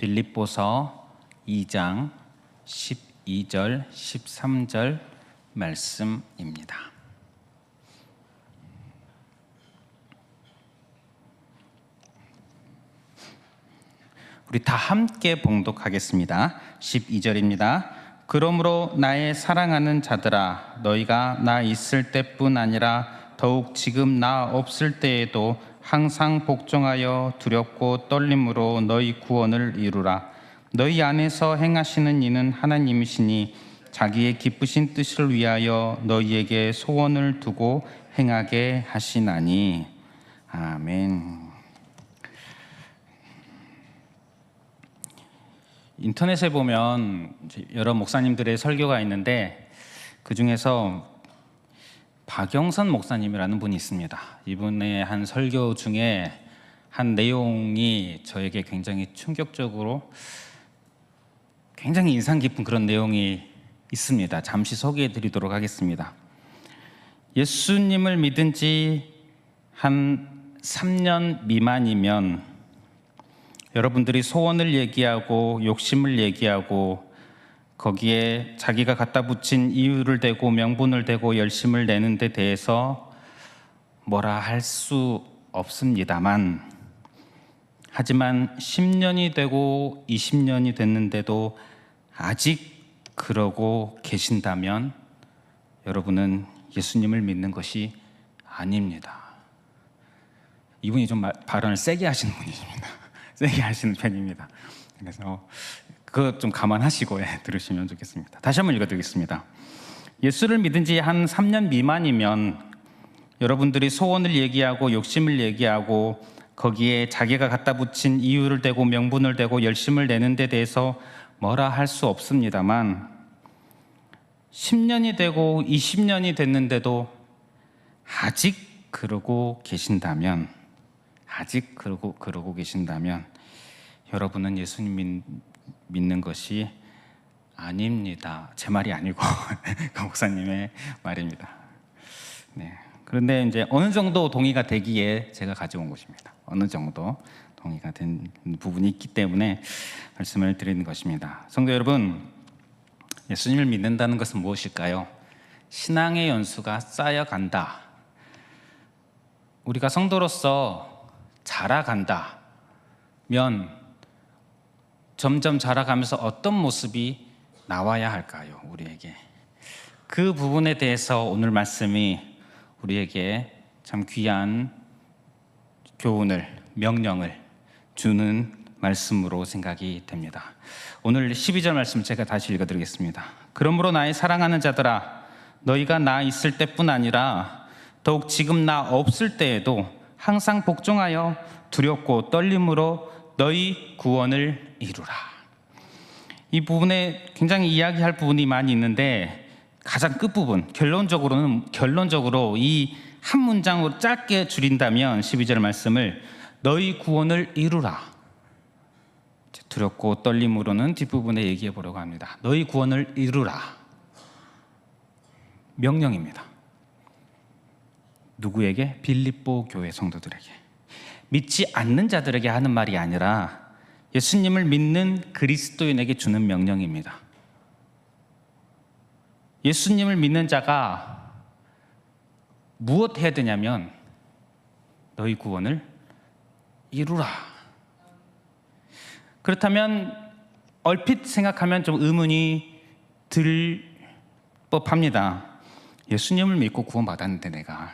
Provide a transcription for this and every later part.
빌립보서 2장 12절 13절 말씀입니다. 우리 다 함께 봉독하겠습니다. 12절입니다. 그러므로 나의 사랑하는 자들아, 너희가 나 있을 때뿐 아니라 더욱 지금 나 없을 때에도 항상 복종하여 두렵고 떨림으로 너희 구원을 이루라. 너희 안에서 행하시는 이는 하나님이시니 자기의 기쁘신 뜻을 위하여 너희에게 소원을 두고 행하게 하시나니. 아멘. 인터넷에 보면 여러 목사님들의 설교가 있는데 그 중에서 박영선 목사님이라는 분이 있습니다. 이분의 한 설교 중에 한 내용이 저에게 굉장히 충격적으로 굉장히 인상 깊은 그런 내용이 있습니다. 잠시 소개해 드리도록 하겠습니다. 예수님을 믿은 지 한 3년 미만이면 여러분들이 소원을 얘기하고 욕심을 얘기하고 거기에 자기가 갖다 붙인 이유를 대고 명분을 대고 열심을 내는 데 대해서 뭐라 할 수 없습니다만, 하지만 10년이 되고 20년이 됐는데도 아직 그러고 계신다면 여러분은 예수님을 믿는 것이 아닙니다. 이분이 좀 발언을 세게 하시는 분이십니다. 세게 하시는 편입니다. 그래서 그거 좀 감안하시고 들으시면 좋겠습니다. 다시 한번 읽어드리겠습니다. 예수를 믿은 지 한 3년 미만이면 여러분들이 소원을 얘기하고 욕심을 얘기하고 거기에 자기가 갖다 붙인 이유를 대고 명분을 대고 열심을 내는 데 대해서 뭐라 할 수 없습니다만 10년이 되고 20년이 됐는데도 아직 그러고 계신다면 여러분은 예수님 믿는 것이 아닙니다. 제 말이 아니고 그 목사님의 말입니다. 네. 그런데 이제 어느 정도 동의가 되기에 제가 가져온 것입니다. 어느 정도 동의가 된 부분이 있기 때문에 말씀을 드리는 것입니다. 성도 여러분, 예수님을 믿는다는 것은 무엇일까요? 신앙의 연수가 쌓여간다. 우리가 성도로서 자라간다면 점점 자라가면서 어떤 모습이 나와야 할까요? 우리에게 그 부분에 대해서 오늘 말씀이 우리에게 참 귀한 교훈을, 명령을 주는 말씀으로 생각이 됩니다. 오늘 12절 말씀 제가 다시 읽어드리겠습니다. 그러므로 나의 사랑하는 자들아, 너희가 나 있을 때뿐 아니라 더욱 지금 나 없을 때에도 항상 복종하여 두렵고 떨림으로 너희 구원을 이루라. 이 부분에 굉장히 이야기할 부분이 많이 있는데 가장 끝부분, 결론적으로 이 한 문장으로 짧게 줄인다면 12절 말씀을 너희 구원을 이루라. 두렵고 떨림으로는 뒷부분에 얘기해 보려고 합니다. 너희 구원을 이루라. 명령입니다. 누구에게? 빌립보 교회 성도들에게. 믿지 않는 자들에게 하는 말이 아니라 예수님을 믿는 그리스도인에게 주는 명령입니다. 예수님을 믿는 자가 무엇 해야 되냐면 너희 구원을 이루라. 그렇다면 얼핏 생각하면 좀 의문이 들 법합니다. 예수님을 믿고 구원받았는데 내가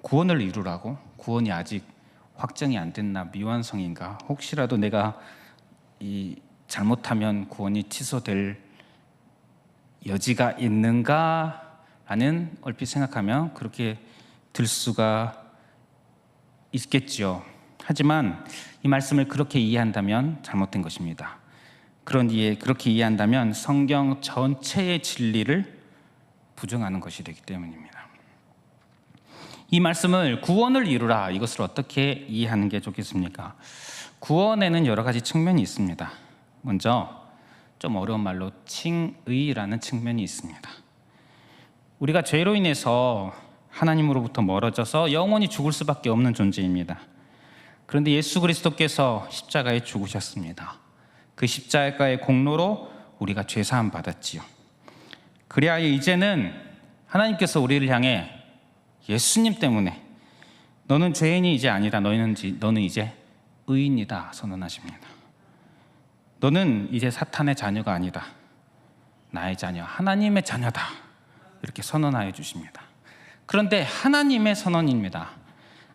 구원을 이루라고? 구원이 아직 확정이 안 됐나? 미완성인가? 혹시라도 내가 잘못하면 구원이 취소될 여지가 있는가? 라는 얼핏 생각하면 그렇게 들 수가 있겠죠. 하지만 이 말씀을 그렇게 이해한다면 잘못된 것입니다. 그렇게 이해한다면 성경 전체의 진리를 부정하는 것이 되기 때문입니다. 이 말씀을 구원을 이루라, 이것을 어떻게 이해하는 게 좋겠습니까? 구원에는 여러 가지 측면이 있습니다. 먼저 좀 어려운 말로 칭의라는 측면이 있습니다. 우리가 죄로 인해서 하나님으로부터 멀어져서 영원히 죽을 수밖에 없는 존재입니다. 그런데 예수 그리스도께서 십자가에 죽으셨습니다. 그 십자가의 공로로 우리가 죄사함 받았지요. 그래야 이제는 하나님께서 우리를 향해 예수님 때문에 너는 죄인이 이제 아니라 너는 이제 의인이다 선언하십니다. 너는 이제 사탄의 자녀가 아니다. 나의 자녀, 하나님의 자녀다. 이렇게 선언하여 주십니다. 그런데 하나님의 선언입니다.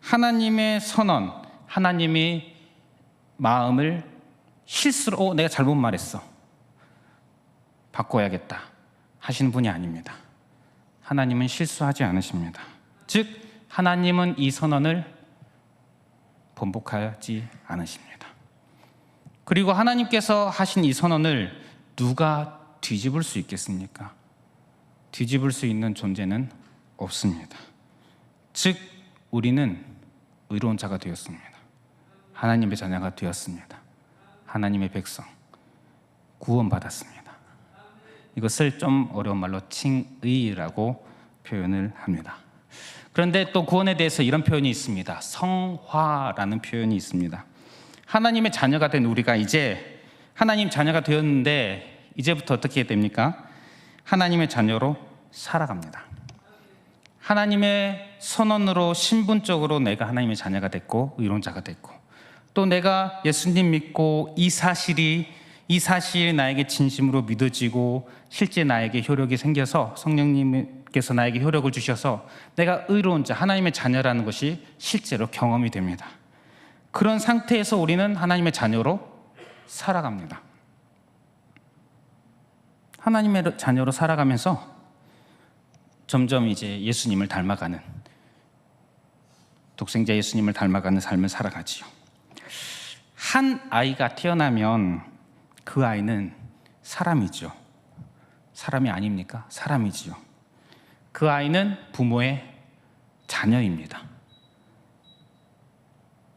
하나님의 선언, 하나님이 마음을 실수로 내가 잘못 말했어. 바꿔야겠다 하시는 분이 아닙니다. 하나님은 실수하지 않으십니다. 즉 하나님은 이 선언을 번복하지 않으십니다. 그리고 하나님께서 하신 이 선언을 누가 뒤집을 수 있겠습니까? 뒤집을 수 있는 존재는 없습니다. 즉 우리는 의로운 자가 되었습니다. 하나님의 자녀가 되었습니다. 하나님의 백성, 구원받았습니다. 이것을 좀 어려운 말로 칭의라고 표현을 합니다. 그런데 또 구원에 대해서 이런 표현이 있습니다. 성화라는 표현이 있습니다. 하나님의 자녀가 된 우리가 이제 하나님 자녀가 되었는데 이제부터 어떻게 됩니까? 하나님의 자녀로 살아갑니다. 하나님의 선언으로 신분적으로 내가 하나님의 자녀가 됐고 의로운 자가 됐고, 또 내가 예수님 믿고 이 사실이 나에게 진심으로 믿어지고 실제 나에게 효력이 생겨서 성령님께서 나에게 효력을 주셔서 내가 의로운 자, 하나님의 자녀라는 것이 실제로 경험이 됩니다. 그런 상태에서 우리는 하나님의 자녀로 살아갑니다. 하나님의 자녀로 살아가면서 점점 이제 예수님을 닮아가는, 독생자 예수님을 닮아가는 삶을 살아가지요. 한 아이가 태어나면 그 아이는 사람이죠. 사람이 아닙니까? 사람이지요. 그 아이는 부모의 자녀입니다.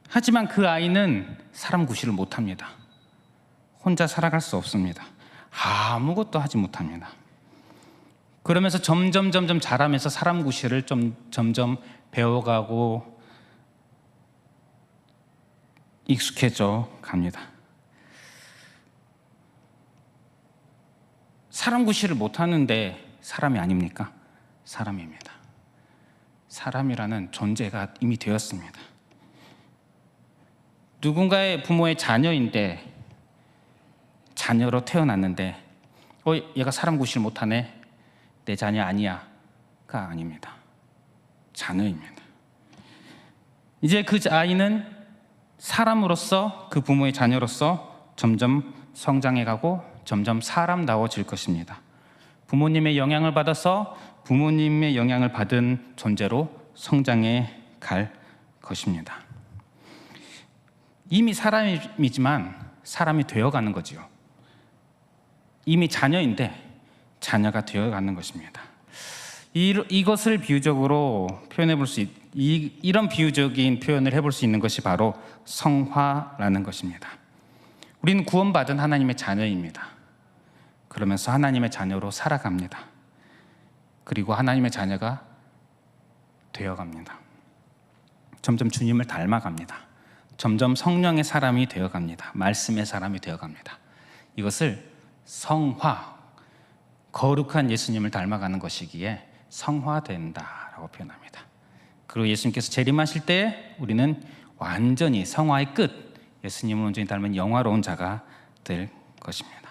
하지만 그 아이는 사람 구실을 못합니다. 혼자 살아갈 수 없습니다. 아무것도 하지 못합니다. 그러면서 점점 자라면서 사람 구실을 점점 배워가고 익숙해져 갑니다. 사람 구실을 못하는데 사람이 아닙니까? 사람입니다. 사람이라는 존재가 이미 되었습니다. 누군가의 부모의 자녀인데, 자녀로 태어났는데 얘가 사람 구실 못하네, 내 자녀 아니야가 아닙니다. 자녀입니다. 이제 그 아이는 사람으로서, 그 부모의 자녀로서 점점 성장해가고 점점 사람다워질 것입니다. 부모님의 영향을 받아서 부모님의 영향을 받은 존재로 성장해 갈 것입니다. 이미 사람이지만 사람이 되어가는 거지요. 이미 자녀인데 자녀가 되어가는 것입니다. 이것을 비유적으로 표현해 볼 수 이런 비유적인 표현을 해볼 수 있는 것이 바로 성화라는 것입니다. 우리는 구원받은 하나님의 자녀입니다. 그러면서 하나님의 자녀로 살아갑니다. 그리고 하나님의 자녀가 되어갑니다. 점점 주님을 닮아갑니다. 점점 성령의 사람이 되어갑니다. 말씀의 사람이 되어갑니다. 이것을 성화, 거룩한 예수님을 닮아가는 것이기에 성화된다라고 표현합니다. 그리고 예수님께서 재림하실 때 우리는 완전히 성화의 끝, 예수님을 온전히 닮은 영화로운 자가 될 것입니다.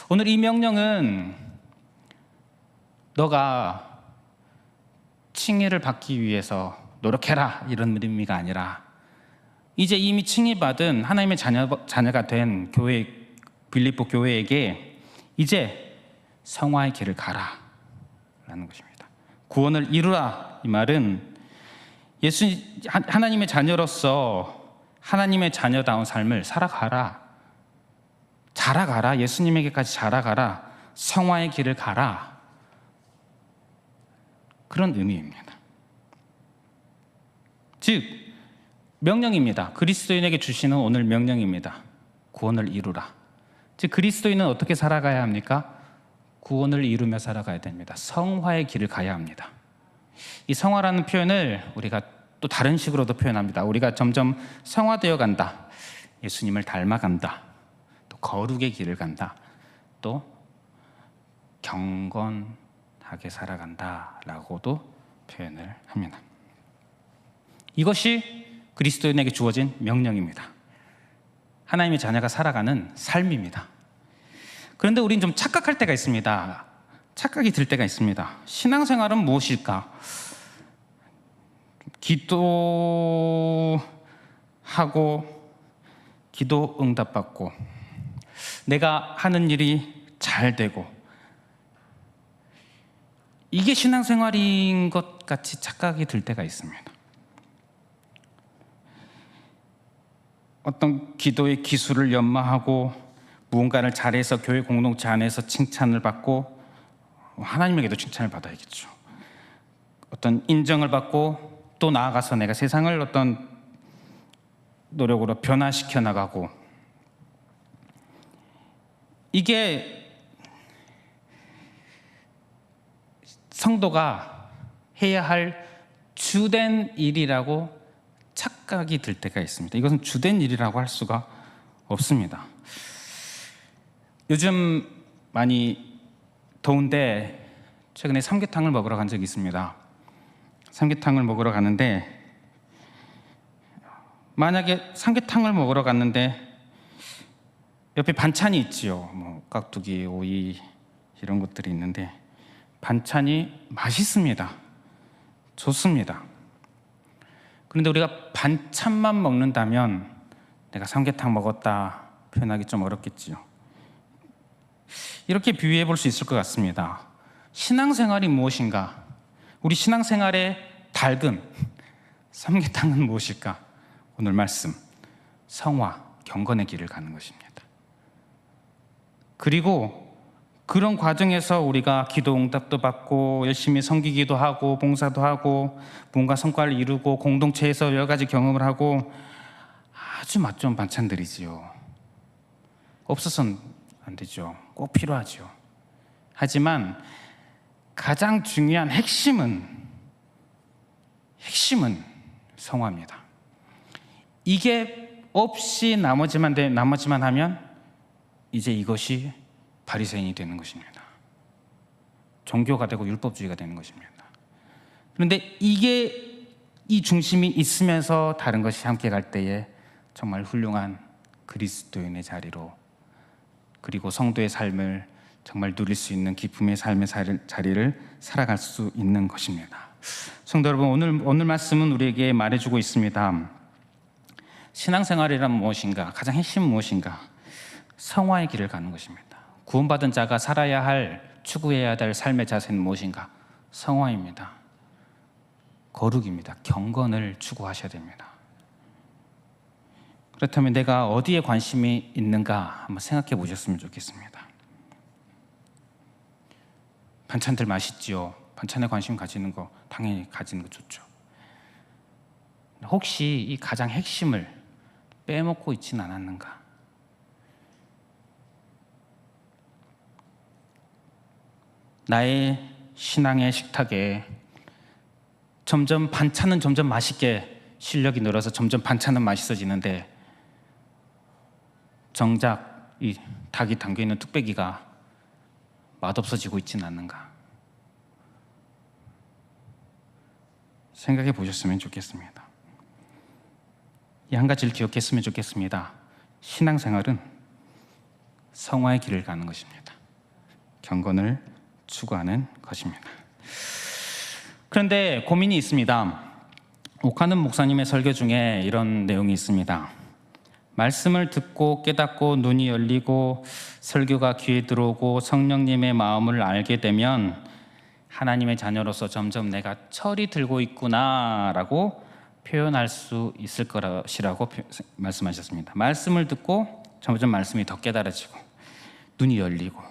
오늘 이 명령은 너가 칭의를 받기 위해서 노력해라 이런 의미가 아니라, 이제 이미 칭의받은 하나님의 자녀가 된 교회, 빌립보 교회에게 이제 성화의 길을 가라 라는 것입니다. 구원을 이루라, 이 말은 하나님의 자녀로서 하나님의 자녀다운 삶을 살아가라, 자라가라, 예수님에게까지 자라가라, 성화의 길을 가라, 그런 의미입니다. 즉 명령입니다. 그리스도인에게 주시는 오늘 명령입니다. 구원을 이루라. 즉 그리스도인은 어떻게 살아가야 합니까? 구원을 이루며 살아가야 됩니다. 성화의 길을 가야 합니다. 이 성화라는 표현을 우리가 또 다른 식으로도 표현합니다. 우리가 점점 성화되어 간다, 예수님을 닮아간다, 또 거룩의 길을 간다, 또 경건하게 살아간다라고도 표현을 합니다. 이것이 그리스도인에게 주어진 명령입니다. 하나님의 자녀가 살아가는 삶입니다. 그런데 우린 좀 착각할 때가 있습니다. 착각이 들 때가 있습니다. 신앙생활은 무엇일까? 기도하고 기도 응답받고 내가 하는 일이 잘 되고 이게 신앙생활인 것 같이 착각이 들 때가 있습니다. 어떤 기도의 기술을 연마하고 무언가를 잘해서 교회 공동체 안에서 칭찬을 받고 하나님에게도 칭찬을 받아야겠죠. 어떤 인정을 받고 또 나아가서 내가 세상을 어떤 노력으로 변화시켜 나가고, 이게 성도가 해야 할 주된 일이라고 착각이 들 때가 있습니다. 이것은 주된 일이라고 할 수가 없습니다. 요즘 많이 더운데 최근에 삼계탕을 먹으러 간 적이 있습니다. 삼계탕을 먹으러 갔는데, 만약에 삼계탕을 먹으러 갔는데 옆에 반찬이 있지요. 뭐 깍두기, 오이 이런 것들이 있는데 반찬이 맛있습니다. 좋습니다. 그런데 우리가 반찬만 먹는다면 내가 삼계탕 먹었다 표현하기 좀 어렵겠지요. 이렇게 비유해 볼 수 있을 것 같습니다. 신앙생활이 무엇인가? 우리 신앙생활의 닭은 삼계탕은 무엇일까? 오늘 말씀, 성화, 경건의 길을 가는 것입니다. 그리고 그런 과정에서 우리가 기도 응답도 받고 열심히 섬기기도 하고 봉사도 하고 뭔가 성과를 이루고 공동체에서 여러 가지 경험을 하고 아주 맛 좋은 반찬들이지요. 없어서는 안 되죠. 꼭 필요하죠. 하지만 가장 중요한 핵심은 성화입니다. 이게 없이 나머지만 하면 이제 이것이 바리새인이 되는 것입니다. 종교가 되고 율법주의가 되는 것입니다. 그런데 이게 이 중심이 있으면서 다른 것이 함께 갈 때에 정말 훌륭한 그리스도인의 자리로, 그리고 성도의 삶을 정말 누릴 수 있는 기쁨의 삶의 자리를 살아갈 수 있는 것입니다. 성도 여러분, 오늘 말씀은 우리에게 말해주고 있습니다. 신앙생활이란 무엇인가? 가장 핵심은 무엇인가? 성화의 길을 가는 것입니다. 구원받은 자가 살아야 할, 추구해야 될 삶의 자세는 무엇인가? 성화입니다. 거룩입니다. 경건을 추구하셔야 됩니다. 그렇다면 내가 어디에 관심이 있는가 한번 생각해 보셨으면 좋겠습니다. 반찬들 맛있지요. 반찬에 관심 가지는 거 당연히 가지는 거 좋죠. 혹시 이 가장 핵심을 빼먹고 있지는 않았는가? 나의 신앙의 식탁에 점점 반찬은 점점 맛있게 실력이 늘어서 점점 반찬은 맛있어지는데 정작 이 닭이 담겨있는 뚝배기가 맛없어지고 있지는 않는가? 생각해 보셨으면 좋겠습니다. 이 한 가지를 기억했으면 좋겠습니다. 신앙생활은 성화의 길을 가는 것입니다. 경건을 추구하는 것입니다. 그런데 고민이 있습니다. 옥하는 목사님의 설교 중에 이런 내용이 있습니다. 말씀을 듣고 깨닫고 눈이 열리고 설교가 귀에 들어오고 성령님의 마음을 알게 되면 하나님의 자녀로서 점점 내가 철이 들고 있구나라고 표현할 수 있을 것이라고 말씀하셨습니다. 말씀을 듣고 점점 말씀이 더 깨달아지고 눈이 열리고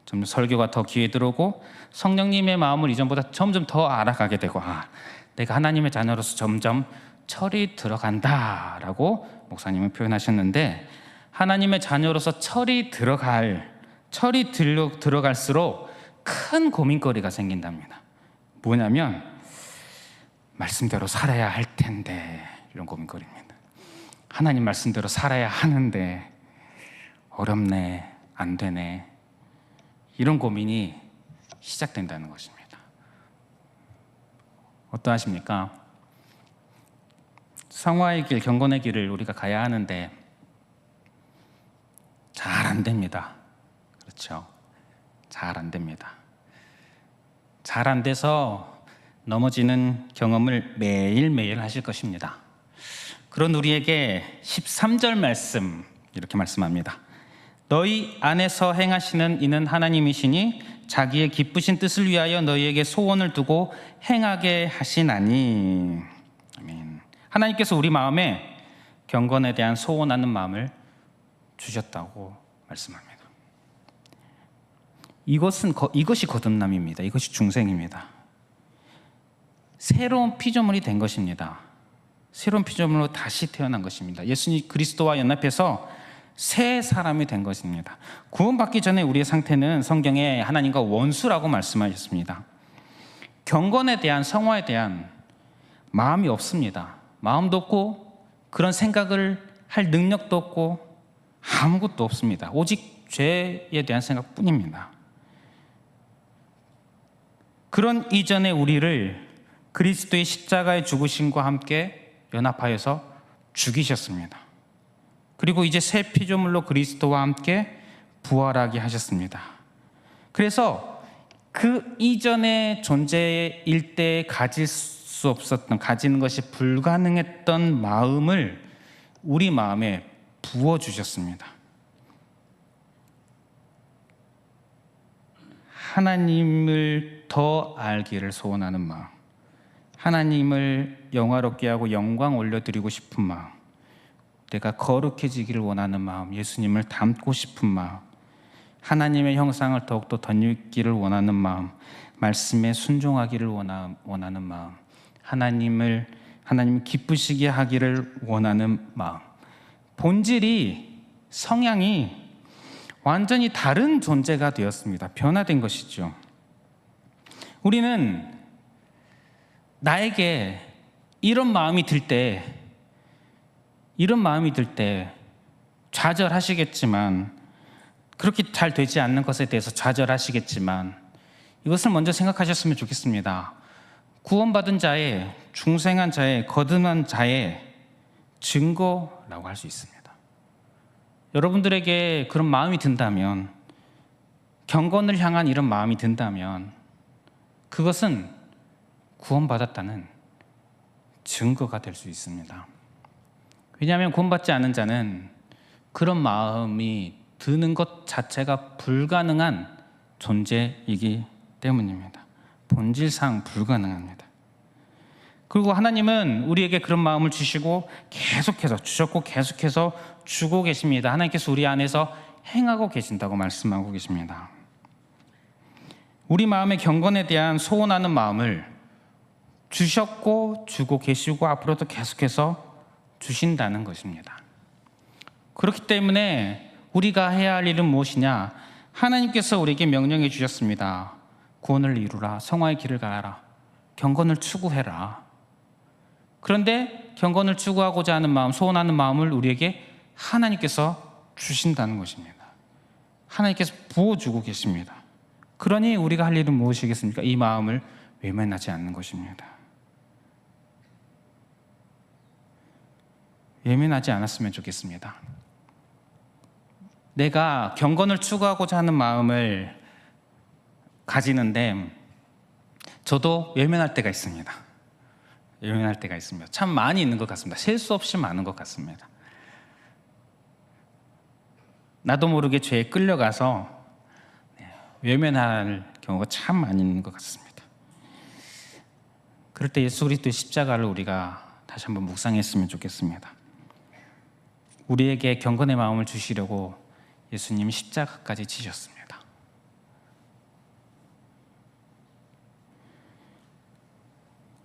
점점 설교가 더 귀에 들어오고 성령님의 마음을 이전보다 점점 더 알아가게 되고 내가 하나님의 자녀로서 점점 철이 들어간다라고 목사님은 표현하셨는데, 하나님의 자녀로서 철이 들어갈수록 큰 고민거리가 생긴답니다. 뭐냐면 말씀대로 살아야 할 텐데 이런 고민거리입니다. 하나님 말씀대로 살아야 하는데 어렵네, 안 되네, 이런 고민이 시작된다는 것입니다. 어떠하십니까? 성화의 길, 경건의 길을 우리가 가야 하는데 잘 안 됩니다. 그렇죠? 잘 안 됩니다. 잘 안 돼서 넘어지는 경험을 매일매일 하실 것입니다. 그런 우리에게 13절 말씀 이렇게 말씀합니다. 너희 안에서 행하시는 이는 하나님이시니 자기의 기쁘신 뜻을 위하여 너희에게 소원을 두고 행하게 하시나니. 아멘. 하나님께서 우리 마음에 경건에 대한 소원하는 마음을 주셨다고 말씀합니다. 이것이 거듭남입니다. 이것이 중생입니다. 새로운 피조물이 된 것입니다. 새로운 피조물로 다시 태어난 것입니다. 예수님 그리스도와 연합해서 새 사람이 된 것입니다. 구원받기 전에 우리의 상태는 성경에 하나님과 원수라고 말씀하셨습니다. 경건에 대한, 성화에 대한 마음이 없습니다. 마음도 없고 그런 생각을 할 능력도 없고 아무것도 없습니다. 오직 죄에 대한 생각뿐입니다. 그런 이전의 우리를 그리스도의 십자가의 죽으심과 함께 연합하여서 죽이셨습니다. 그리고 이제 새 피조물로 그리스도와 함께 부활하게 하셨습니다. 그래서 그 이전의 존재일 때 가질 수 없었던, 가지는 것이 불가능했던 마음을 우리 마음에 부어주셨습니다. 하나님을 더 알기를 소원하는 마음, 하나님을 영화롭게 하고 영광 올려드리고 싶은 마음, 내가 거룩해지기를 원하는 마음, 예수님을 닮고 싶은 마음, 하나님의 형상을 더욱더 덧입기를 원하는 마음, 말씀에 순종하기를 원하는 마음, 하나님 기쁘시게 하기를 원하는 마음, 본질이, 성향이 완전히 다른 존재가 되었습니다. 변화된 것이죠. 우리는 나에게 이런 마음이 들 때 좌절하시겠지만, 그렇게 잘 되지 않는 것에 대해서 좌절하시겠지만, 이것을 먼저 생각하셨으면 좋겠습니다. 구원받은 자의, 중생한 자의, 거듭난 자의 증거라고 할 수 있습니다. 여러분들에게 그런 마음이 든다면, 경건을 향한 이런 마음이 든다면, 그것은 구원받았다는 증거가 될 수 있습니다. 왜냐하면 구원받지 않은 자는 그런 마음이 드는 것 자체가 불가능한 존재이기 때문입니다. 본질상 불가능합니다. 그리고 하나님은 우리에게 그런 마음을 주시고 계속해서 주셨고 계속해서 주고 계십니다. 하나님께서 우리 안에서 행하고 계신다고 말씀하고 계십니다. 우리 마음의 경건에 대한 소원하는 마음을 주셨고 주고 계시고 앞으로도 계속해서 주신다는 것입니다. 그렇기 때문에 우리가 해야 할 일은 무엇이냐? 하나님께서 우리에게 명령해 주셨습니다. 구원을 이루라, 성화의 길을 가라, 경건을 추구해라. 그런데 경건을 추구하고자 하는 마음, 소원하는 마음을 우리에게 하나님께서 주신다는 것입니다. 하나님께서 부어주고 계십니다. 그러니 우리가 할 일은 무엇이겠습니까? 이 마음을 외면하지 않는 것입니다. 외면하지 않았으면 좋겠습니다. 내가 경건을 추구하고자 하는 마음을 가지는데 저도 외면할 때가 있습니다. 외면할 때가 있습니다. 참 많이 있는 것 같습니다. 셀 수 없이 많은 것 같습니다. 나도 모르게 죄에 끌려가서 외면할 경우가 참 많이 있는 것 같습니다. 그럴 때 예수 그리스도의 십자가를 우리가 다시 한번 묵상했으면 좋겠습니다. 우리에게 경건의 마음을 주시려고 예수님이 십자가까지 지셨습니다.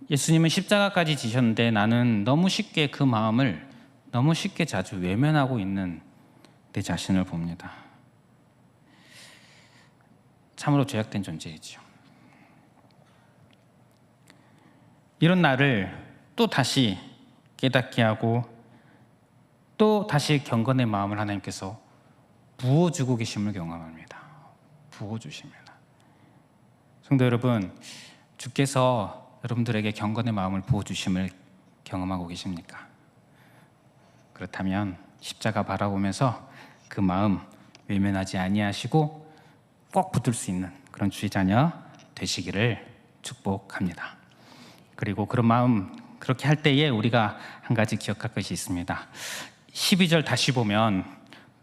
예수님은 십자가까지 지셨는데 나는 너무 쉽게 그 마음을 너무 쉽게 자주 외면하고 있는 내 자신을 봅니다. 참으로 죄악된 존재이지요. 이런 나를 또 다시 깨닫게 하고 또 다시 경건의 마음을 하나님께서 부어주고 계심을 경험합니다. 부어주십니다. 성도 여러분, 주께서 여러분들에게 경건의 마음을 부어주심을 경험하고 계십니까? 그렇다면 십자가 바라보면서 그 마음 외면하지 아니하시고 꼭 붙들 수 있는 그런 주의 자녀 되시기를 축복합니다. 그리고 그런 마음 그렇게 할 때에 우리가 한 가지 기억할 것이 있습니다. 12절 다시 보면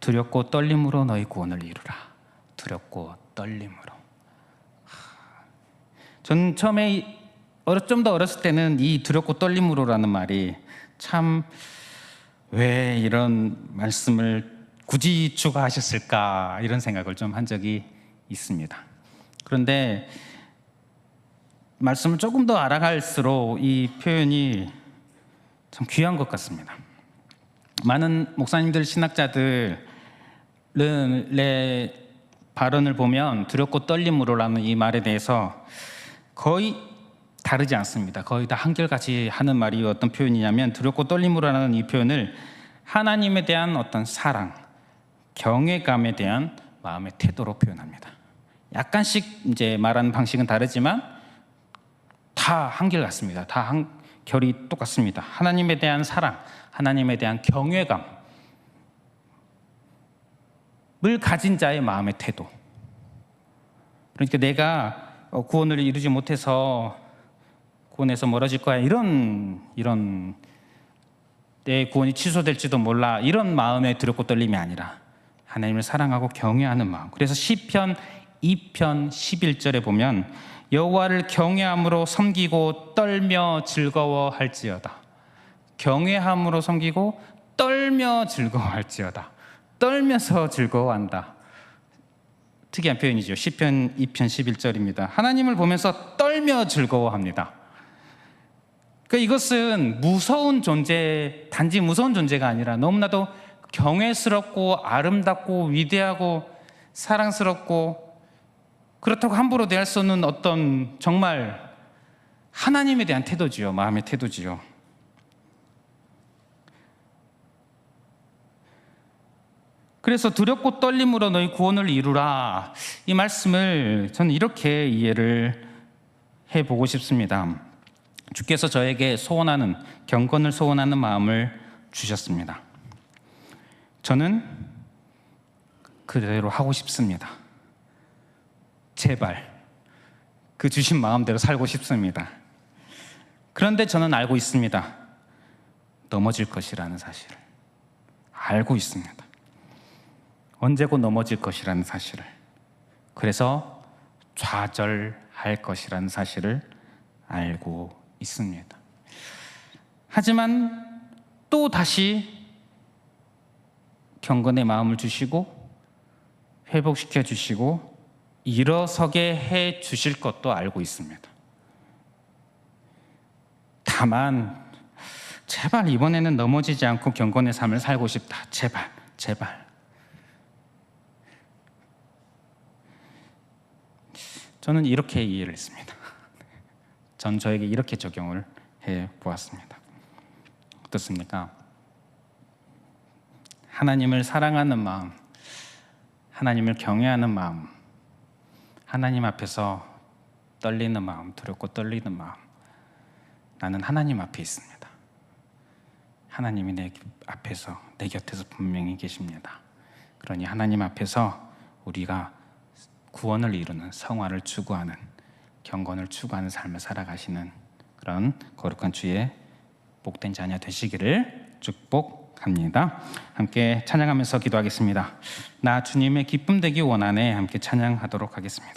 두렵고 떨림으로 너희 구원을 이루라. 두렵고 떨림으로. 전 처음에 좀 더 어렸을 때는 이 두렵고 떨림으로라는 말이 참 왜 이런 말씀을 굳이 추가하셨을까 이런 생각을 좀 한 적이 있습니다. 그런데 말씀을 조금 더 알아갈수록 이 표현이 참 귀한 것 같습니다. 많은 목사님들, 신학자들의 발언을 보면 두렵고 떨림으로라는 이 말에 대해서 거의 다르지 않습니다. 거의 다 한결같이 하는 말이 어떤 표현이냐면 두렵고 떨림으로라는 이 표현을 하나님에 대한 어떤 사랑, 경외감에 대한 마음의 태도로 표현합니다. 약간씩 이제 말하는 방식은 다르지만 다 한결같습니다. 다 결이 똑같습니다. 하나님에 대한 사랑, 하나님에 대한 경외감을 가진 자의 마음의 태도. 그러니까 내가 구원을 이루지 못해서 구원에서 멀어질 거야 이런 내 구원이 취소될지도 몰라 이런 마음에 두렵고 떨림이 아니라 하나님을 사랑하고 경외하는 마음. 그래서 시편 2편 11절에 보면 여호와를 경외함으로 섬기고 떨며 즐거워할지어다. 경외함으로 섬기고 떨며 즐거워할지어다. 떨면서 즐거워한다. 특이한 표현이죠. 시편 2편 11절입니다. 하나님을 보면서 떨며 즐거워합니다. 그러니까 이것은 무서운 존재, 단지 무서운 존재가 아니라 너무나도 경외스럽고 아름답고 위대하고 사랑스럽고 그렇다고 함부로 대할 수 없는 어떤 정말 하나님에 대한 태도지요. 마음의 태도지요. 그래서 두렵고 떨림으로 너희 구원을 이루라. 이 말씀을 저는 이렇게 이해를 해보고 싶습니다. 주께서 저에게 소원하는 경건을 소원하는 마음을 주셨습니다. 저는 그대로 하고 싶습니다. 제발 그 주신 마음대로 살고 싶습니다. 그런데 저는 알고 있습니다. 넘어질 것이라는 사실을 알고 있습니다. 언제고 넘어질 것이라는 사실을. 그래서 좌절할 것이라는 사실을 알고 있습니다. 하지만 또 다시 경건의 마음을 주시고 회복시켜 주시고 일어서게 해 주실 것도 알고 있습니다. 다만 제발 이번에는 넘어지지 않고 경건의 삶을 살고 싶다. 제발. 저는 이렇게 이해를 했습니다. 전 저에게 이렇게 적용을 해보았습니다. 어떻습니까? 하나님을 사랑하는 마음, 하나님을 경외하는 마음, 하나님 앞에서 떨리는 마음, 두렵고 떨리는 마음. 나는 하나님 앞에 있습니다. 하나님이 내 앞에서, 내 곁에서 분명히 계십니다. 그러니 하나님 앞에서 우리가 구원을 이루는, 성화를 추구하는, 경건을 추구하는 삶을 살아가시는 그런 거룩한 주의 복된 자녀 되시기를 축복합니다. 함께 찬양하면서 기도하겠습니다. 나 주님의 기쁨 되기 원하네. 함께 찬양하도록 하겠습니다.